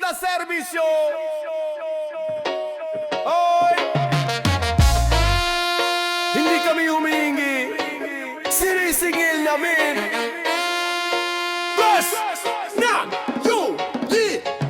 na serbisyo. Oy! Hindi kami humihingi, sinisingil namin. Bes! Na! Yu!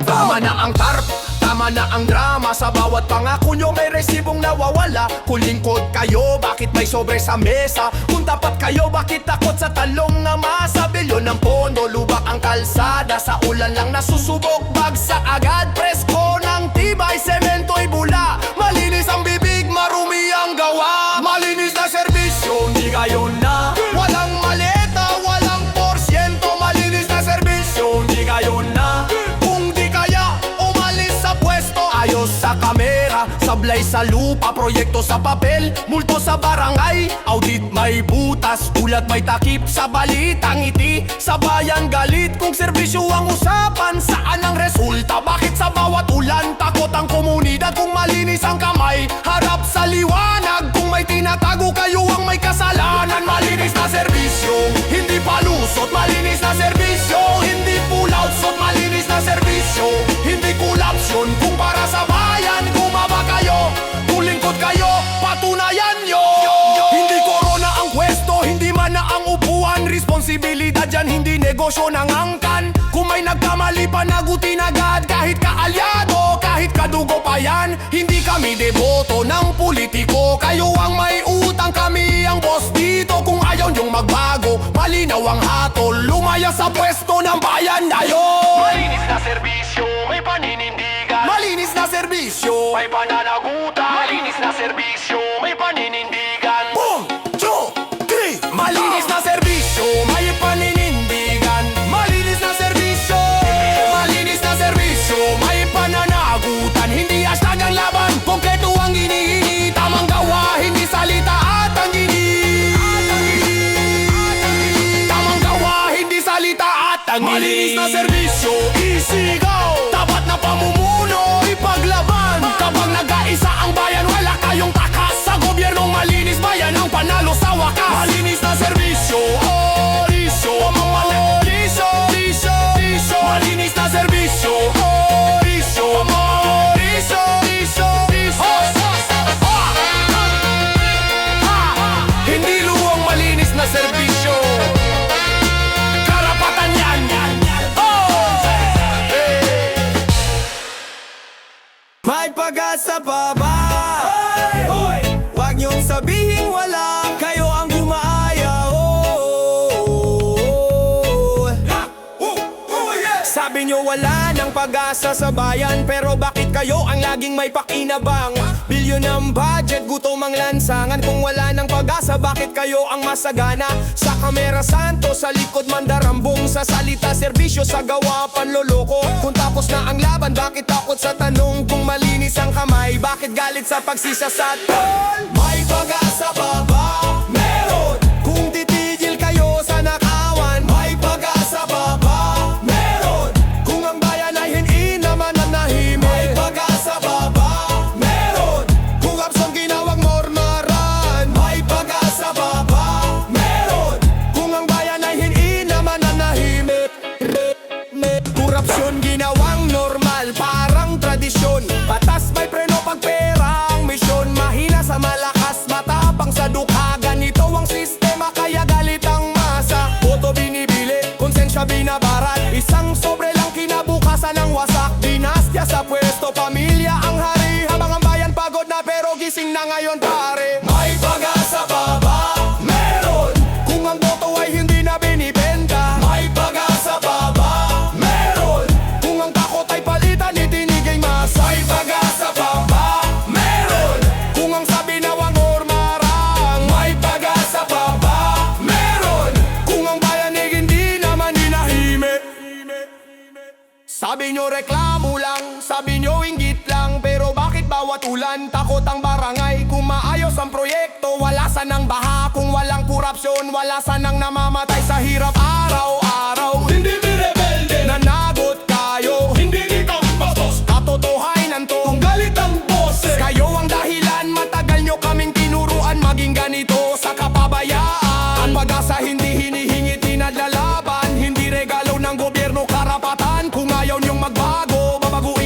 Tama na ang tarp, tama na ang drama. Sa bawat pangako nyo may resibong nawawala. Kung lingkod kayo, bakit may sobre sa mesa? Kung tapat kayo, bakit takot sa talong na masa? Bilyon ng pondo, lubak ang kalsada. Sa ulan lang nasusubok, bagsak agad. Presko ng tibay, semento'y bula. Malinis ang bibig, marumi ang gawa. Malinis na serbisyo, hindi kayo na. Walang maleta, walang porsyento. Malinis na serbisyo, hindi kayo na. Kung di kaya, umalis sa pwesto. Ayos sa kamera, sablay sa lupa. Proyekto sa papel, multo sa barangay. Audit may butas, ulat may takip. Sa balitang ngiti, sa bayan galit. Kung serbisyo ang usapan, saan ang resulta? Bakit sa bawat ulan, takot ang komunidad? Kung malinis ang kamay, harap sa liwanag. Kung may tinatago, kayo ang may kasalanan. Malinis na serbisyo, hindi palusot. Malinis na serbisyo, hindi pull out shot. Malinis na serbisyo, hindi kolapsyon. Kung para sa bayan, gumaba kayo. Kung lingkod kayo, patunayan nyo. Hindi korona ang pwesto, hindi man na ang upuan. Responsibilidad yan, hindi negosyo ng angkan. Kung may nagkamali, panagutin agad. Kahit kaalyado, kahit kadugo pa yan. Hindi kami deboto ng politiko. Kayo ang may utang, kami ang boss dito. Kung ayaw nyong magbago, malinaw ang hatol. Lumaya sa pwesto ng bayan na yun. Malinis na serbisyo, may paninindigan. Malinis na serbisyo, May pananagutan. Malinis na serbisyo, may paninindigan. 1, 2, 3. Malinis na serbisyo, may paninindigan. Malinis na serbisyo, malinis na serbisyo, may pananagutan. Hindi hashtag ang laban, kompleto ang hinihingi. Tamang gawa, hindi salita at ang tamang gawa, hindi salita at ang malinis na serbisyo, isigaw. Tapat na pamumuno, ipaglaban. Kapag nag-aisa ang bayan, wala kayong takas. Sa gobyernong malinis, bayan ang panalo sa wakas. Malinis na serbisyo, orisyo. Orisyo, orisyo, orisyo. Malinis na serbisyo, orisyo. Orisyo, orisyo, orisyo. Hindi luwang malinis na serbisyo. Karapatan yan. May pag-asa pa ba? Huwag niyong sabihin wala, kayo ang gumaaya. Sabi niyo wala ng pag-asa sa bayan, pero bakit kayo ang laging may pakinabang? Bilyon ng budget, gutom ang lansangan. Kung wala ng pag-asa, bakit kayo ang masagana? Sa kamera santo, sa likod mandarambong. Sa salita serbisyo, sa gawa panloloko. Kung tapos na ang laban, bakit takot sa tanong? Kung malinis ang kamay, bakit galit sa pagsisasat? May pag-asa pa ba? Meron! Kung titigil kayo sa nakawan, may pag-asa pa ba? Meron! Kung ang bayan ay hindi naman nanahimik, may pag-asa pa ba? Meron! Kung absong ginawang mormaran, may pag-asa pa ba? Meron! Kung ang bayan ay hindi naman nanahimik, korupsyon ginawang normal, parang tradisyon. Batas may preno pag pera ang misyon. Mahina sa malakas, matapang sa dukha. Ganito ang sistema, kaya galit ang masa. Boto binibili, konsensya binabarat. Isang sobre lang kinabukasan ng wasak. Dinastya sa pwesto, pamilya ang hari. Habang ang bayan pagod na pero gising na ngayon pare. May pag-asa pa ba? Meron! Kung ang boto ay hindi na binibenta, may pag-asa pa ba? Meron! Kung ang takot ay palitan, itinig ay masa, may pag-asa pa ba? Meron! Kung ang sabi na wang ormarang, may pag-asa pa ba? Meron! Kung ang bayan ay hindi naman hinahimik. Sabi nyo reklamo lang, sabi nyo inggit lang, pero bakit bawat ulan takot ang barangay? Kung maayos ang proyekto, wala sanang baha. Kung walang korupsyon, wala sanang namamatay sa hirap araw-araw. Hindi rebelde, nanagot kayo, hindi ikaw bastos. Katotohanan to, kung galit ang boses, kayo ang dahilan, matagal nyo kaming tinuruan maging ganito sa kapabayaan. Ang pag-asa hindi hinihingi, tinadlalaban, hindi regalo ng gobyerno karapatan. Kung ayaw nyong magbago, babaguhin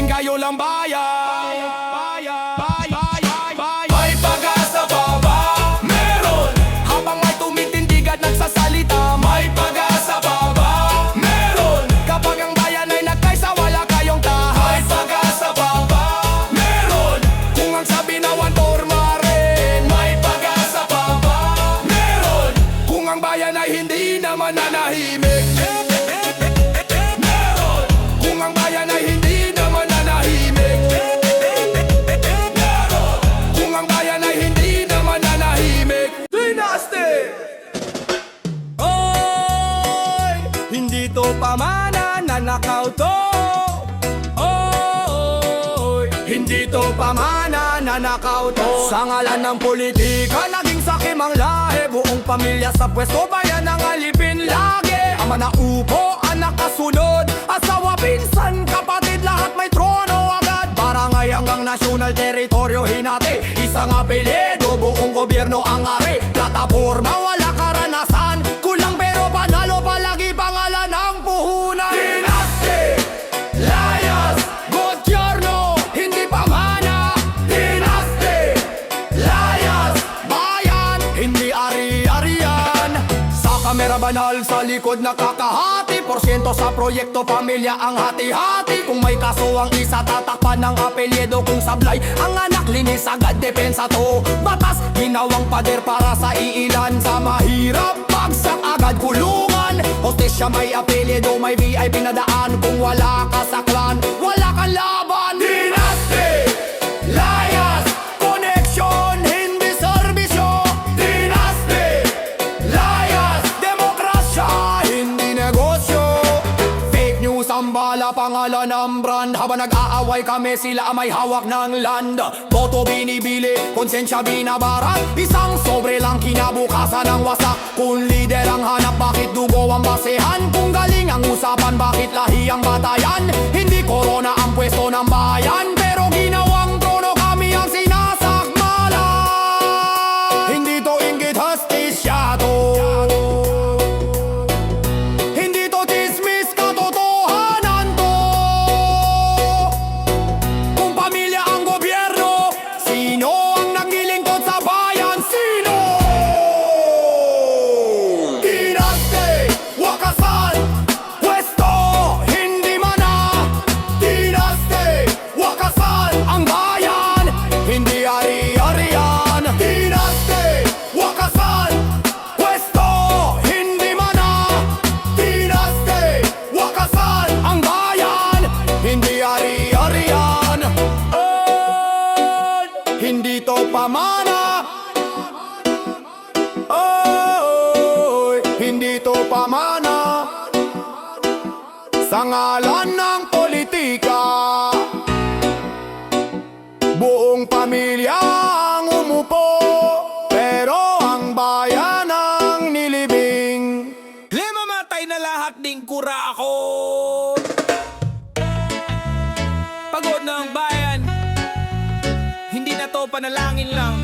Hindi to pamana na nakauto. Sa ngalan ng politika, naging sakim ang lahi. Buong pamilya sa pwesto, bayan ang alipin lagi. Ama na upo, anak kasunod, asawa, pinsan, kapatid, lahat may trono agad. Barangay hanggang nasyonal teritoryo hinati. Isang apelyido, buong gobyerno ang ari. Plataforma, wala karanasan, kulang pero panalo, palagi pangalan ng puhunan. Dynasty, layas, gobyerno, hindi pamana. Dynasty, layas, bayan, hindi ari-arian. Sa kamera banal, sa likod nakakahati. Porsyento sa proyekto, pamilya ang hati-hati. Kung may kaso ang isa, tatakpan ng apelyido. Kung sablay, ang anak linis agad, depensa to. Batas, ginawang pader para sa iilan. Sa mahirap, bagsak agad kulungan. Hostesya may apelyido, may VIP na daan. Kung wala ka sa clan, wala kang laban. Dynasty, layas, connection, hindi serbisyo. Dynasty, layas, demokrasya, hindi negosyo. Fake news ang bala, pangalan ng brand. Habang nag-aaway kami, sila ang may hawak ng land. Boto binibili, konsensya binabaran. Isang sobre lang kinabukasan ng wasak. Kung lider ang hanap, bakit dugo ang basehan? Kung galing ang usapan, bakit lahi ang batayan? Hindi corona ang pwesto ng bayan, pero ginawang trono kami ang sinasakmala. Hindi to inggit, hastisya to. Hindi to chismis, katotohanan to. Kung pamilya ang gobyerno, sino ang naglilingkod sa bayan? Sino? Dynasty, wakasan, pwesto, hindi mana. Dynasty, wakasan, ang bayan, hindi ari-arian. Dynasty, wakasan, pwesto, hindi mana. Dynasty, wakasan, ang bayan, hindi ari-arian. Hindi to pamana. Hindi to pamana. Sa ngalan ng politika, buong pamilya ang umupo, pero ang bayan ang nilibing. Mamatay na lahat ding kura ako. Pagod na ang bayan, hindi na to panalangin lang.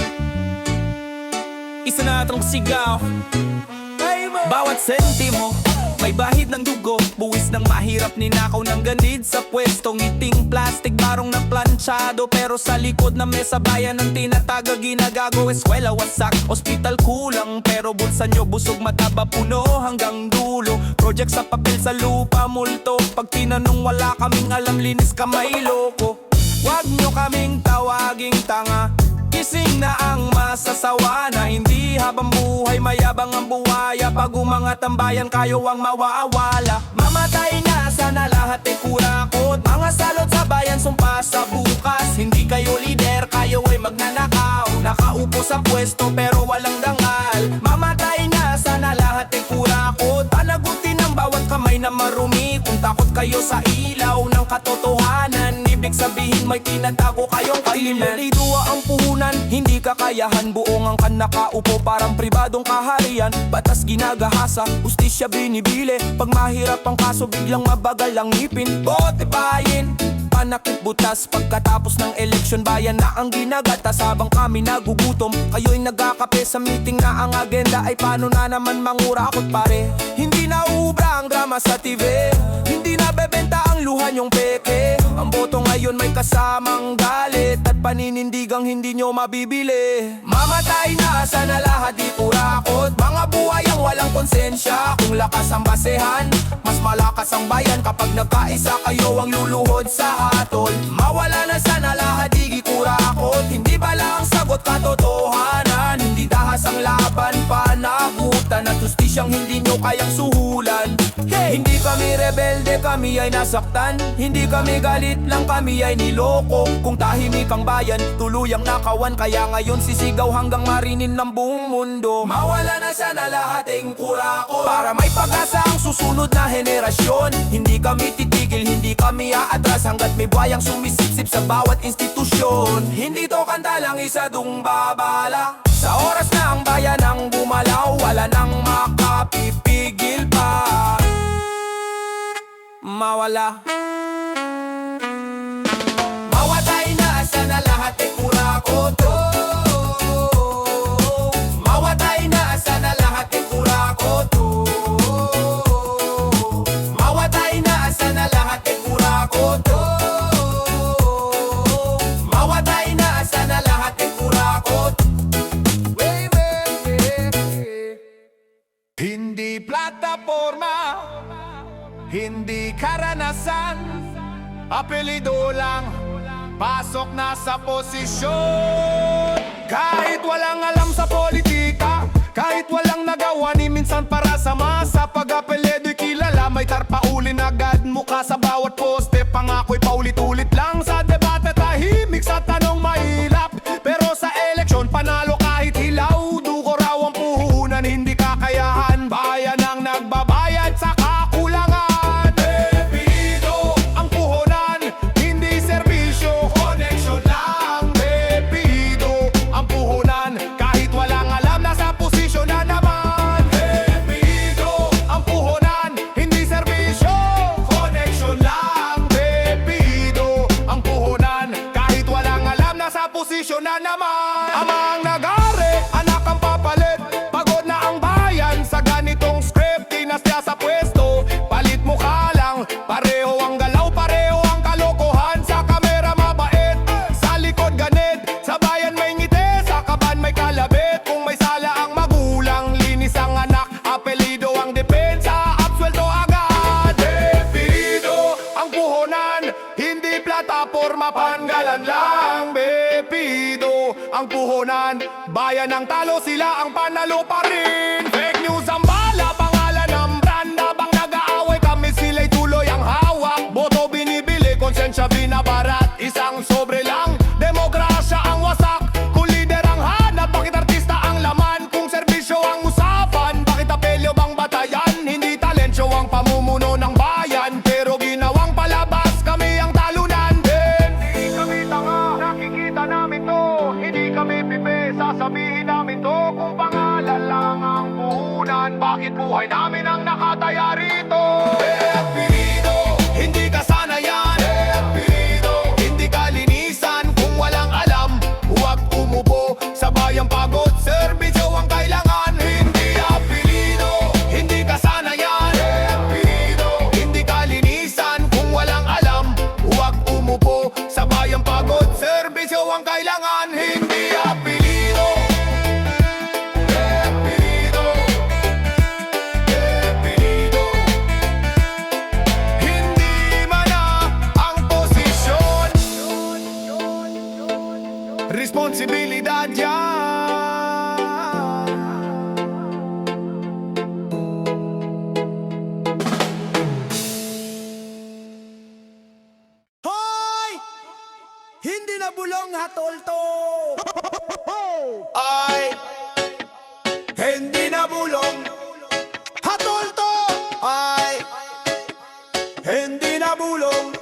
Isa na itong sigaw. Bawat sentimo may bahid ng dugo, buwis ng mahirap, ninakaw ng ganid sa pwesto. Ngiting plastic, barong na planchado, pero sa likod na mesa bayan ang tinataga, ginagago. Eskwela wasak, ospital kulang, pero bulsa nyo busog, mataba puno hanggang dulo. Project sa papel, sa lupa, multo. Pag tinanong wala kaming alam, linis kamay loko. Wag nyo kaming tawaging tanga, gising na ang masasawa na. Hindi habang buhay mayabang ang buhaya, pag umangat ang bayan kayo ang mawawala. Mamatay na sana lahat ay kurakot, mga salot sa bayan sumpa sa bukas. Hindi kayo lider, kayo ay magnanakaw, nakaupo sa pwesto pero walang dangal. Mamatay na sana lahat ay kurakot, panagutin ang bawat kamay na marumi. Kung takot kayo sa ilaw ng katotohanan, ibig sabihin may tinatago kayong kailan. Dua ang puhunan, hindi kakayahan, buong ang nakaupo parang pribadong kaharian. Batas ginagahasa, ustisya binibili, pag mahirap ang kaso biglang mabagal ang ngipin. Bote bayin, panakit butas, pagkatapos ng eleksyon bayan na ang ginagatas. Habang kami nagugutom, kayo'y nagkakape sa meeting na ang agenda ay paano na naman mangurakot pare. Hindi na ubra ang drama sa TV, hindi na bebenta ang luha nyong peke. Ang boto ngayon may kasamang galit at paninindigang hindi nyo mabibili. Mamatay na sana lahat di kurakot, mga buhay ang walang konsensya. Kung lakas ang basehan, mas malakas ang bayan. Kapag nagkaisa kayo ang luluhod sa hatol. Mawala na sana lahat di kurakot, hindi bala ang sagot katotohanan. Hindi dahas ang laban, panagutan at justisyang hindi nyo kayang suhulan. Hindi kami rebelde, kami ay nasaktan. Hindi kami galit lang, kami ay niloko. Kung tahimik ang bayan, tuluyang nakawan. Kaya ngayon sisigaw hanggang marinin ng buong mundo. Mawala na sana lahat ng kurakot, para may pag-asa ang susunod na henerasyon. Hindi kami titig titigil, hindi kami aatras hanggat may buhayang sumisipsip sa bawat institusyon. Hindi to kanta lang, isa dung babala. Sa oras na ang bayan ang bumalaw, wala nang makapipigil pa mawala. Mawatay na sana lahat ay kurakoto. Mawatay na sana lahat ay kurakoto. Mawatay na sana lahat ay kurakoto. Mawatay na sana lahat ay kurakoto. Hindi plataforma, hindi karanasan, apelido lang, pasok na sa posisyon. Kahit walang alam sa politika, kahit walang nagawa ni minsan para sa masa, pag-apelyedo'y kilala, may tarpaulin agad mukha sa bawat poste. Pangako'y paulit-ulit lang sa debate, tahimik sa tanong mahirap, pero sa eleksyon panalo kahit hilaw. Dugo raw ang puhunan, hindi kakayahan, bayan ang nagbabayad sa kakulangan. Bepido ang puhunan, hindi serbisyo, connection lang. Bepido ang puhunan, kahit walang alam, nasa posisyon na naman. Bepido ang puhunan, hindi serbisyo, connection lang. Bepido ang puhunan, kahit walang alam, nasa posisyon na naman. Amang nag-ari, anak ang papalit, pagod na ang bayan sa ganitong script. Dinastya sa pwesto, palit mukha lang, pareho ang galaw, pareho ang kalokohan. Sa kamera mabait, sa likod ganit, sa bayan may ngiti, sa kaban may kalabit. Kung may sala ang magulang, linis ang anak, apelido ang depensa, absuelto agad. Bepido ang puhunan, hindi plataforma, panggalan lang. Bepido ang puhunan, bayan ang talo, sila ang panalo pa rin. Fake news ang bala, pangalan ng brand, habang nag-aaway kami sila'y tuloy ang hawak. Boto binibili, konsensya binabarat, isang sobre lang, demokrasya ang wasak. Kung lider ang hanap, bakit artista ang laman? Kung serbisyo ang usapan, bakit apelyo bang batayan? Hindi talensyo ang pamumuno ng bayan, pero ginawang palabas, kami ang talunan din. Hindi kami tanga, nakikita namin to, hindi kami pipe, sasabihin namin to. Kung pangalan lang ang puhunan, bakit buhay namin ang nakataya rito? Bepido, hindi kasanayan. Bepido, hindi kalinisan. Kung walang alam, huwag umupo sa bayang pagod, serbisyo ang kailangan. Hindi apelido, hindi kasanayan. Bepido, hindi kalinisan. Kung walang alam, huwag umupo sa bayang pagod, serbisyo ang kailangan. Hindi apelido. Bepido, Bepido, hindi mana ang posisyon, responsibilidad yan. Hoy! Hindi na bulong hatol to. Ay, hindi na bulong hatol to. Ay, hindi na bulong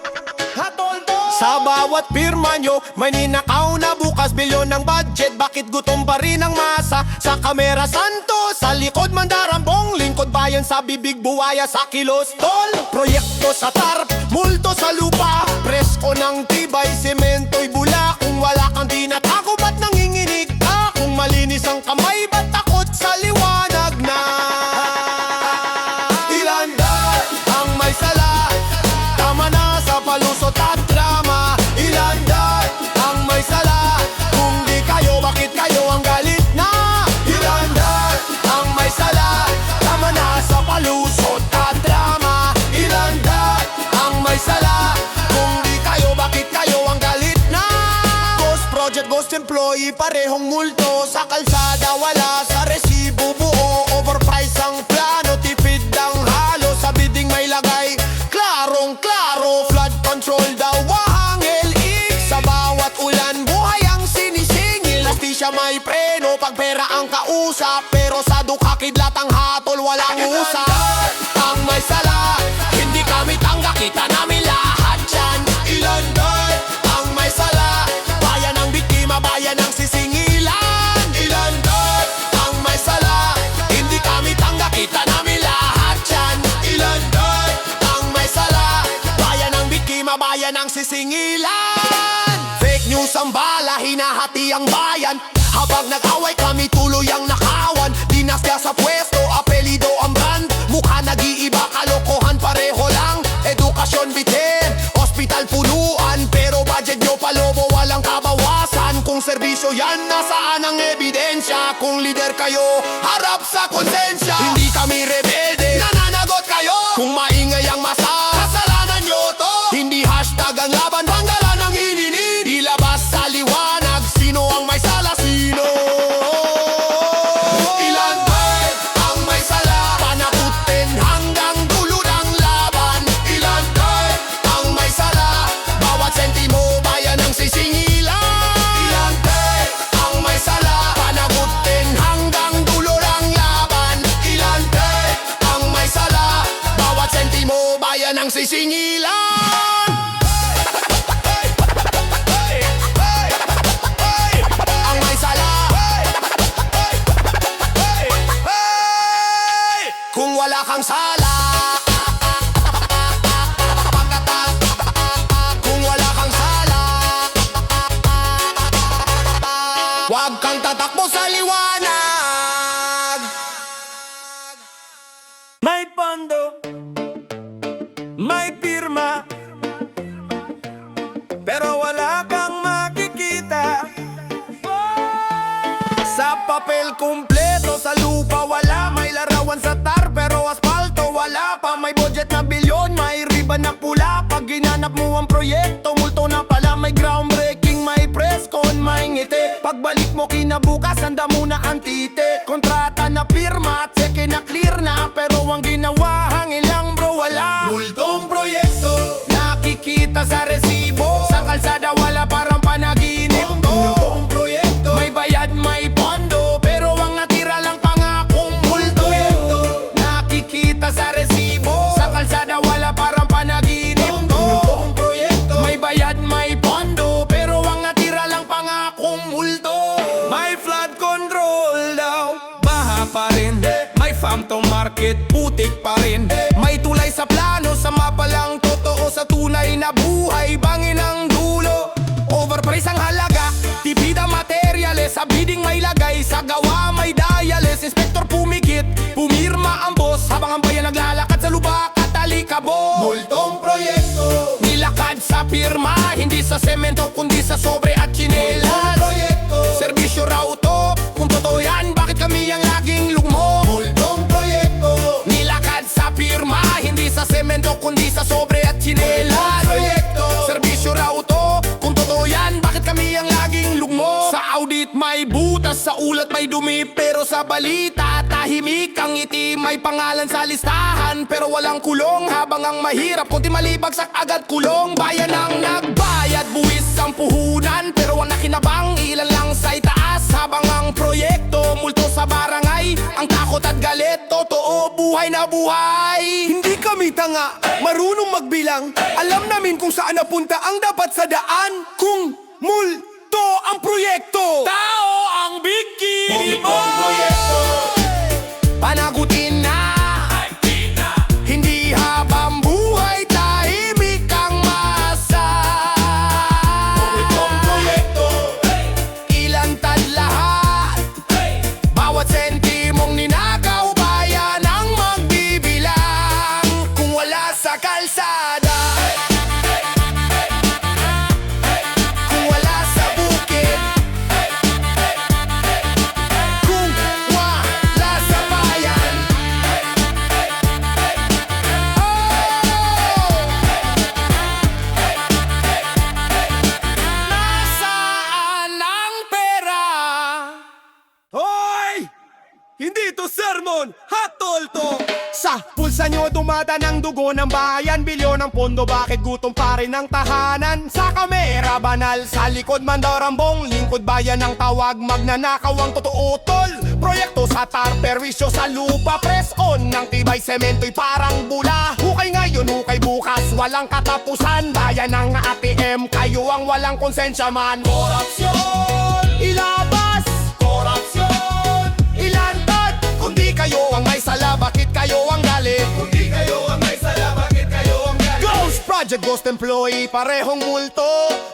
hatol to. Sa bawat pirma nyo, may ninakaw na bukas bilyon ng budget. Bakit gutom pa rin ang masa? Sa kamera santo, sa likod mandarambong, lingkod bayan sa bibig buwaya sa kilos. Tol, proyekto sa tarp, multo sa lupa, presko ng tibay, semento'y bula. Kung wala kang dinatago, ba't nanginginig ka? Kung malinis ang kamay, ba't takot sa liwanag na? Ilandan ang may sala, tama na sa palusot at drama. Ilandan ang may sala, kung di kayo, bakit kayo ang galit na? Ilandan ang may sala, tama na sa palusot at drama. Ilandan ang may sala, kung di kayo, bakit kayo ang galit na? Ghost project, ghost employee, parehong multo. Sa kalsada, wala sa resibo, buo. Overprice ang plano, tipid ang halo. Sa bidding may lagay, klarong klaro. Flood control daw, wahangel ik. Sa bawat ulan, buhay ang sinisingil. Lastisya may preno, pag pera ang kausap. Pero sa dukha, kidlat ang hatol, walang usap. Ang may sala, hindi kami tanggap kita namin lahat dyan. Ilanday ang may sala, bayan ng biktima, bayan ng sisingilan. Ilanday ang may sala, hindi kami tangga, kita namin lahat dyan. Ilanday ang may sala, bayan ng biktima, bayan ng sisingilan. Fake news ang bala, hinahati ang bayan. Habang nag-away kami tuloy ang nakawan. Dinastya sa pwesto, apelido ang brand. Mukha nag-iiba, kalokohan pareho lang. Edukasyon bitin, hospital punuan. Pero budget nyo palobo, walang kabawasan. Kung serbisyo yan, nasaan ang ebidensya? Kung leader kayo, harap sa konsensya. Hindi kami rebelde, nananagot kayo. Kung maingay ang masa, kasalanan nyo to. Hindi hashtag ang laban, banggalan ang hininin. Ilabas sa liwanag, sino ang may sala, sino? Ilanday ang may sala, panagutin hanggang dulo ng laban. Ilanday ang may sala, bawat sentimo, bayan ng sisingilan. Ilanday ang may sala, panagutin hanggang dulo ng laban. Ilanday ang may sala, bawat sentimo, bayan ng sisingilan. Ang may sala, kung wala kang sala, kung wala kang sala, huwag kang tatakbo sa liwanag. May pondo, may pirma, pero wala kang makikita. Sa papel kumpleto, sa lupa wala. May larawan sa tar, pero asfalto wala pa. May budget na bilyon, may riban na pula. Pag ginanap mo ang proyekto, multo na pala. May groundbreaking, may press con, may ngiti. Pagbalik mo kinabukas, handa muna ang titi. Kontrata na pirma at seke na clear na, pero ang ginawa hangin lang bro, wala. Multong proyekto, Nakikita sa resibo, sa kalsada wala, parang panaginip to. multong proyekto, May bayad, may pondo, pero ang natira lang pangakong multo. Nakikita sa resibo, sa kalsada wala, parang panaginip to. multong proyekto, May bayad, may pondo, pero ang natira lang pangakong multo. May flood control daw, baha pa rin. May farm to market, putik pa rin. May tulay sa plano, sa mapa lang totoo. Sa tunay na buhay, bangin ang dulo. Overprice ang halaga, tipid ang materyales. Sa bidding may lagay, sa gawa may dialis. Inspektor pumikit, pumirma ang boss. Habang ang bayan naglalakad sa lubak at alikabok. multong proyekto, Nilakad sa pirma, hindi sa semento kundi sa sobre at tsinelas. proyekto, Serbisyo raw to, kung totoo yan, bakit kami ang laging lugmo? multong proyekto, Nilakad sa pirma, hindi sa semento kundi sa sobre at tsinelas. proyekto, Serbisyo raw to, kung totoo yan, bakit kami ang laging lugmo? Sa audit may butas, sa ulat may dumi, pero sa balita tahimik ang ngiti. May pangalan sa listahan, pero walang kulong. Habang ang mahirap, kunti malibagsak agad kulong. Bayan ang nagbayad, buwis ang puhunan, pero ang nakinabang ilan lang sa itaas. Habang ang proyekto, multo sa barangay. Ang takot at galit, totoo, buhay na buhay. Hindi kami tanga, marunong magbilang. Alam namin kung saan napunta ang dapat sa daan. Kung multo ang proyekto, Tao ang biktima. panagutin na. Hindi habang buhay, tahimik ang masa. Ilantad lahat, bawat sentimong ninakaw, bayan ang magbibilang. Kung wala sa kalsada, kung wala sa bukid, kung wala sa bayan, dumada ng dugo ng bayan, bilyon ng pondo, bakit gutom pa rin ang tahanan? Sa kamera banal, sa likod mandarambong, lingkod bayan ang tawag, magnanakaw ang totoo tol. Proyekto sa tar, perwisyo sa lupa, press on ng tibay, semento'y parang bula. Hukay ngayon, hukay bukas, walang katapusan. Bayan ng ATM, kayo ang walang konsensya man. Korupsyon, ilabas, korupsyon, ilantad. Kundi kayo ang may sala, bakit kayo ang galit? Kundi kayo ang may sala, bakit kayo ang galit? Ghost Project, Ghost Employee, parehong multo.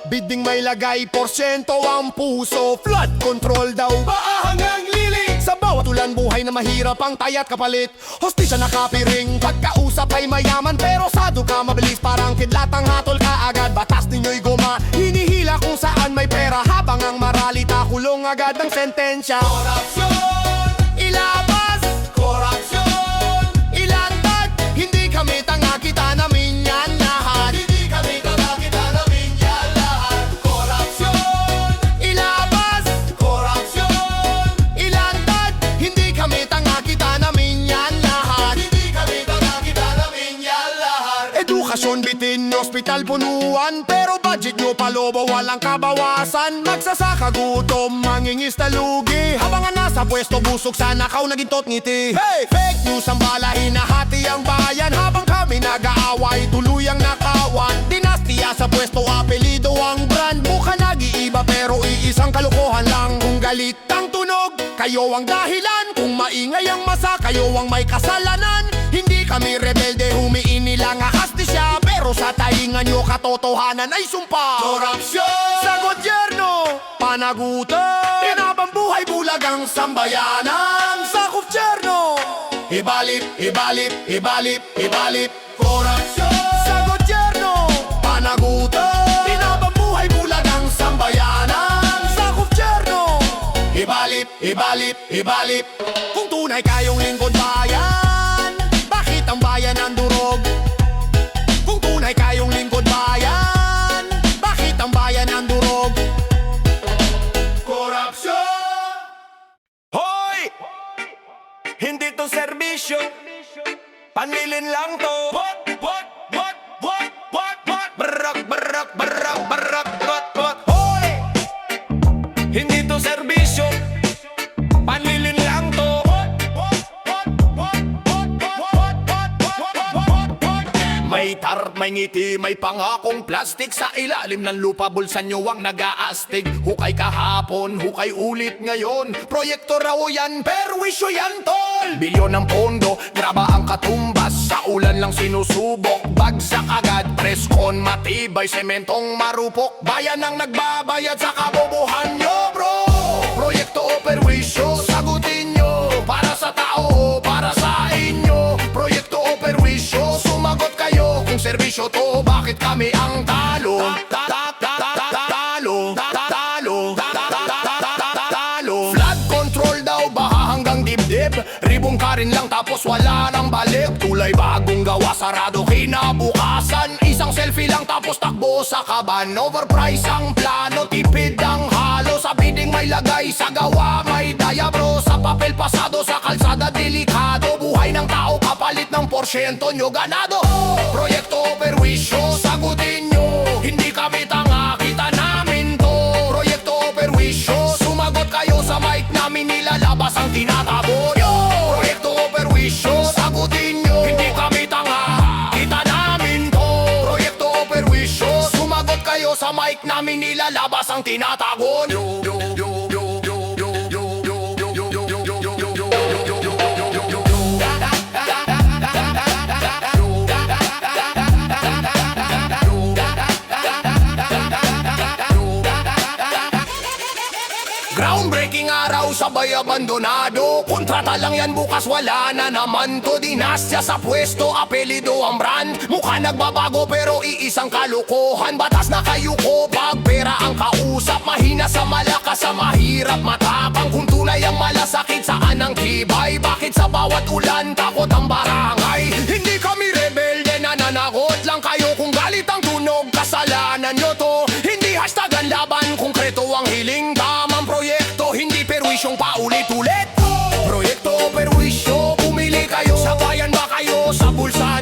Bidding may lagay, porsyento ang puso. Flood control daw, paahangang lili. Sa bawat ulan buhay na mahirap ang tayat kapalit. Hostisya nakapiring, pagkausap ay mayaman, pero sado ka mabilis, parang kidlatang hatol ka agad. Batas ninyo'y guma, hinihila kung saan may pera, habang ang maralita kulong agad ng sentensya. Korupsyon, ilabas, korupsyon, ilantad. Hindi kami tanga, kita namin yan lahat. Hindi kami tanga, kita namin yan lahat. Korupsyon, ilabas, korupsyon, ilantad. Hindi kami tanga, kita namin yan lahat. Hindi kami tanga, kita namin yan lahat. Edukasyon bitin, ospital punuan, pero budget nyo palobo, walang kabawasan. Magsasaka gutom, mangingis na lugi, habang ang nasa pwesto busog sa nakaw naging tot ngiti. Hey! Fake news ang bala, hinahati ang bayan, habang kami nag-aaway, tuluyang nakawan. Dinastiya sa pwesto, apelido ang brand. Mukha nag-iiba pero iisang kalokohan lang. Kung galit ang tunog, kayo ang dahilan. Kung maingay ang masa, kayo ang may kasalanan. Hindi kami rebelde, humiin nilang ahastisya, pero sa taingan nyo katotohanan ay sumpa. Korupsyon sa gobyerno, panagutan, tinabang buhay bulag ang sambayanan. Sa gobyerno, ibalip, ibalip, ibalip, ibalip. Korupsyon sa gobyerno, panagutan, tinabang buhay bulag ang sambayanan. Sa gobyerno, ibalip, ibalip, ibalip. Kung tunay kayong lingkod bayan, bakit ang bayan ang durog? Kung tunay kayong lingkod bayan, bakit ang bayan ang durog? Korupsyon! Hoy! Hindi to serbisyo, panlilin lang to. What? Barak, barak, barak, barak, what? Hoy! Hindi to serbisyo, panlilin lang to. May tar, may ngiti, may pangakong plastik. Sa ilalim ng lupa, bulsa nyo ang nag-aastig. Hukay kahapon, hukay ulit ngayon. Proyekto raw yan, perwisyo yan tol. Bilyon ng pondo, graba ang katumbas. Sa ulan lang sinusubok, bagsak agad. Preskon matibay, sementong marupok. Bayan ang nagbabayad sa kabobohan nyo bro. Proyekto o perwisyo, sagutin nyo. Para sa tao, para sa inyo. Proyekto o perwisyo, sumagot kayo. Kung serbisyo to, bakit kami ang talo? Talo. Flood control daw, baha hanggang dibdib. Ribong ka rin lang tapos wala nang balik. Tulay bagong gawa, sarado kinabukasan. Isang selfie lang tapos takbo sa kaban. Overprice ang plano, tipid ang halo. Sa bidding may lagay, sa gawa may daya bro. Sa papel pasado, sa kalsada delikado. Buhay ng tao kapalit ng porsyento nyo ganado. Proyekto o perwisyo, sagutin nyo. Hindi kami tanga, kita namin to. Proyekto o perwisyo, sumagot kayo sa mic namin, nilalabas ang tinatabo nyo. Proyekto o perwisyo, sagutin nyo. Hindi kami tanga, kita namin to. Proyekto o perwisyo, sumagot kayo sa mic namin, nilalabas ang tinatago nyo. Groundbreaking araw, sabay abandonado. Kontrata lang yan, bukas wala na naman to. Dinastya sa pwesto, apelido ang brand. Mukha nagbabago pero iisang kalukuhan. Batas na kayuko, pag pera ang kausap. Mahina sa malakas, sa mahirap matapang. Kung tunay ang malasakit, saan ang tibay? Bakit sa bawat ulan, takot ang barangay? Hindi kami rebelde, nananagot lang kayo. Kung galit ang tunog, kasalanan nyo to. Hindi hashtag ang laban, konkreto ang hiling. Tamang proyekto, hindi perwisyong paulit-ulit. Proyekto o perwisyo, pumili kayo. Sa bayan ba kayo, sa bulsa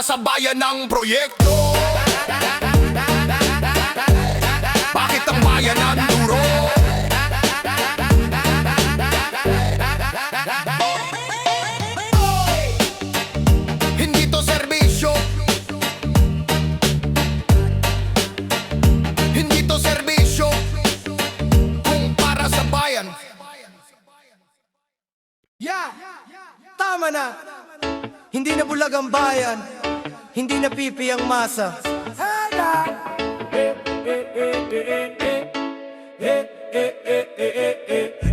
sa bayan ng proyekto. Bakit ang bayan ang duro? Hindi to serbisyo. Hindi to serbisyo kung para sa bayan. Tama na. Hindi na bulag ang bayan. Hindi na pipi ang masa.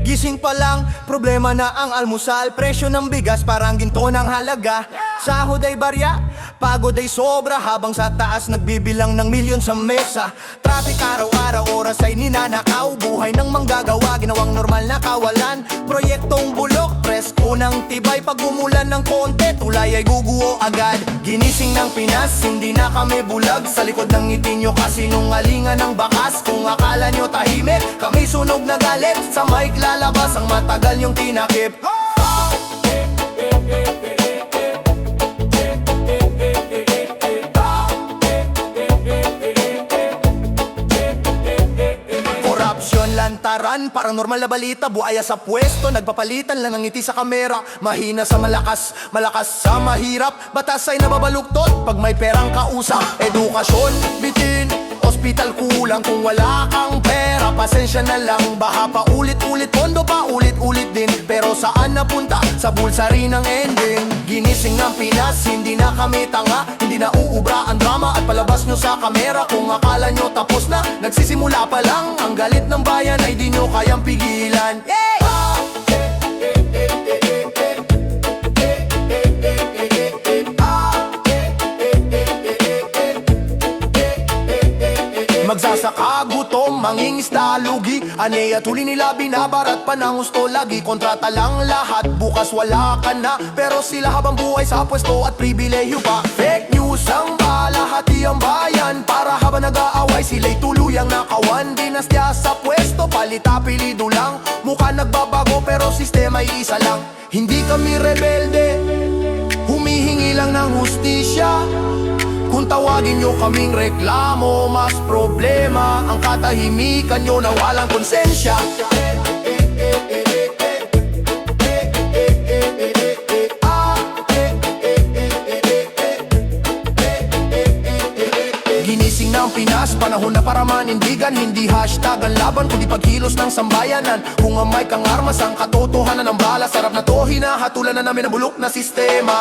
Gising pa lang, problema na ang almusal. Presyo ng bigas parang ginto ng halaga. Sahod ay barya, pagod ay sobra. Habang sa taas nagbibilang ng milyon sa mesa. Traffic araw-araw, oras ay ninanakaw. Buhay ng manggagawa, ginawang normal na kawalan. Proyektong bulok, presko ng tibay. Pag umulan ng konti, tulay ay guguho agad. Ginising ng Pinas, hindi na kami bulag. Sa likod ng ngiti nyo kasinungalingan ng bakas. Kung akala nyo tahimik, kami sunog na galit. Sa mic lalabas ang matagal yung tinakip. Korupsyon, lantaran, parang normal na balita. Buaya sa pwesto, nagpapalitan lang ng ngiti sa kamera. Mahina sa malakas, malakas sa mahirap. Batas ay nababaluktot pag may perang kausap. Edukasyon, bitin, ospital kulang. Kung wala kang pera, pasensya na lang. Baha pa ulit-ulit, pondo pa ulit-ulit din. Pero saan napunta? Sa bulsa rin ang ending. Ginising ng Pinas, hindi na kami tanga. Hindi na uubra ang drama at palabas nyo sa kamera. Kung akala nyo tapos na, nagsisimula pa lang. Ang galit ng bayan ay di nyo kayang pigilan. Magsasaka, gutom, mangingisda, lugi. Aneya tuli nila binabarat pa ng gusto lagi. Kontrata lang lahat, bukas wala ka na. Pero sila habang buhay sa pwesto at pribilehiyo pa. Fake news ang balahati ang bayan. Para habang nag-aaway sila'y tuluyang nakawan. Dinastya sa pwesto, palita pilido lang. Mukha nagbabago pero sistema ay isa lang. Hindi kami rebelde, humihingi lang ng hustisya. Kung tawagin nyo kaming reklamo, mas problema ang katahimikan nyo na walang konsensya. Ginising ng Pinas, panahon na para manindigan. Hindi hashtag ang laban, kundi pagkilos ng sambayanan. Kung ang mic ang armas, ang katotohanan ng bala. Sarap na to, hinahatulan na namin ang bulok na sistema.